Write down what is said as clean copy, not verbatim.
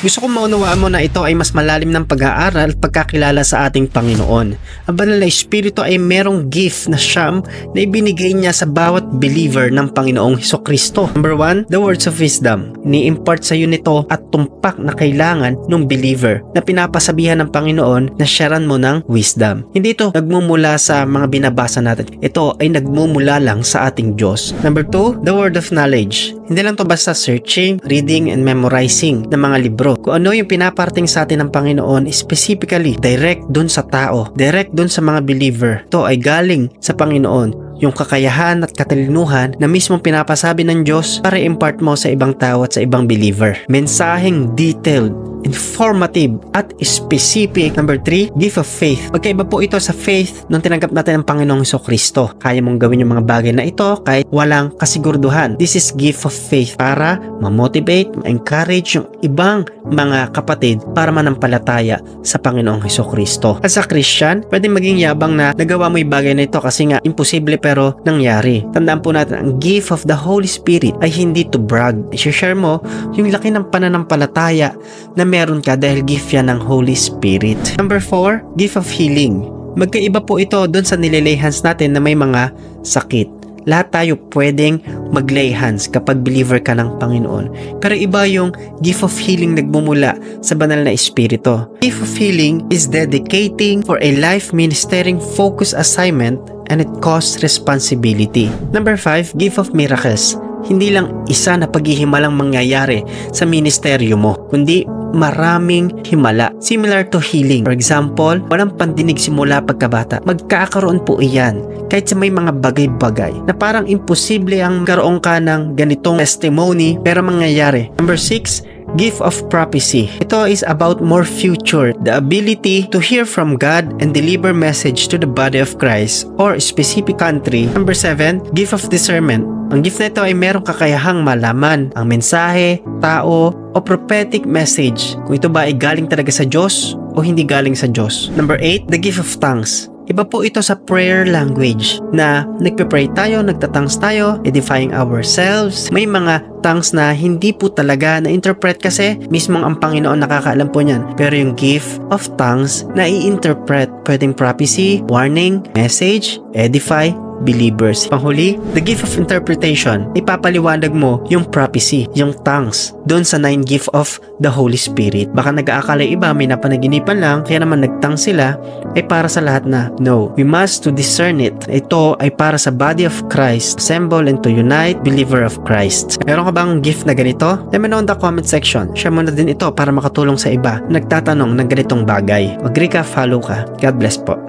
Gusto kong maunawaan mo na ito ay mas malalim ng pag-aaral at pagkakilala sa ating Panginoon. Ang banal na Espiritu ay merong gift na siyam na ibinigay niya sa bawat believer ng Panginoong Hesukristo. Number 1, the words of wisdom. Ni-impart sa iyo nito at tumpak na kailangan ng believer na pinapasabihan ng Panginoon na sharean mo ng wisdom. Hindi ito nagmumula sa mga binabasa natin. Ito ay nagmumula lang sa ating Diyos. Number 2, the word of knowledge. Hindi lang to basta searching, reading, and memorizing ng mga libro. Kung ano yung pinaparting sa atin ng Panginoon, specifically, direct dun sa tao, direct dun sa mga believer. Ito ay galing sa Panginoon. Yung kakayahan at katalinuhan na mismong pinapasabi ng Diyos para impart mo sa ibang tao at sa ibang believer. Mensaheng detailed, informative, at specific. Number 3, gift of faith. Magkaiba po ito sa faith nung tinanggap natin ng Panginoong Hesukristo. Kaya mong gawin yung mga bagay na ito kahit walang kasiguraduhan. This is gift of faith para ma-motivate, ma-encourage yung ibang mga kapatid para manampalataya sa Panginoong Hesukristo. At sa Christian, pwede maging yabang na nagawa mo yung bagay na ito kasi nga imposible pero nangyari. Tandaan po natin, ang gift of the Holy Spirit ay hindi to brag. I-share mo yung laki ng pananampalataya na meron ka dahil gift yan ng Holy Spirit. Number 4, gift of healing. Magkaiba po ito doon sa nililay hands natin na may mga sakit. Lahat tayo pwedeng maglay hands kapag believer ka ng Panginoon. Pero iba yung gift of healing nagmumula sa banal na Espiritu. Gift of healing is dedicating for a life ministering focus assignment and it costs responsibility. Number 5, gift of miracles. Hindi lang isa na paghihimalang mangyayari sa ministeryo mo, kundi maraming himala. Similar to healing. For example, walang pandinig simula pagkabata. Magkakaroon po iyan kahit sa may mga bagay-bagay na parang imposible ang karoon ka ng ganitong testimony pero mangyayari. Number 6, gift of prophecy. Ito is about more future, the ability to hear from God and deliver message to the body of Christ or specific country. Number 7, gift of discernment. Ang gift na ito ay merong kakayahang malaman ang mensahe, tao, o prophetic message kung ito ba ay galing talaga sa Diyos o hindi galing sa Diyos. Number 8, the gift of tongues. Iba po ito sa prayer language na nagpe-pray tayo, nagtatangs tayo, edifying ourselves. May mga tongues na hindi po talaga na-interpret kasi mismong ang Panginoon nakakaalam po niyan. Pero yung gift of tongues na i-interpret, pwedeng prophecy, warning, message, edify, believers. Panghuli, the gift of interpretation. Ipapaliwanag mo yung prophecy, yung tongues, doon sa 9 gift of the Holy Spirit. Baka nag-aakala iba, may napanaginipan lang, kaya naman nagtangs sila, ay para sa lahat na. No, we must to discern it. Ito ay para sa body of Christ, assemble and to unite believer of Christ. Meron ka bang gift na ganito? Let me know in the comment section. Share mo na din ito para makatulong sa iba na nagtatanong ng ganitong bagay. Agree ka, follow ka. God bless po.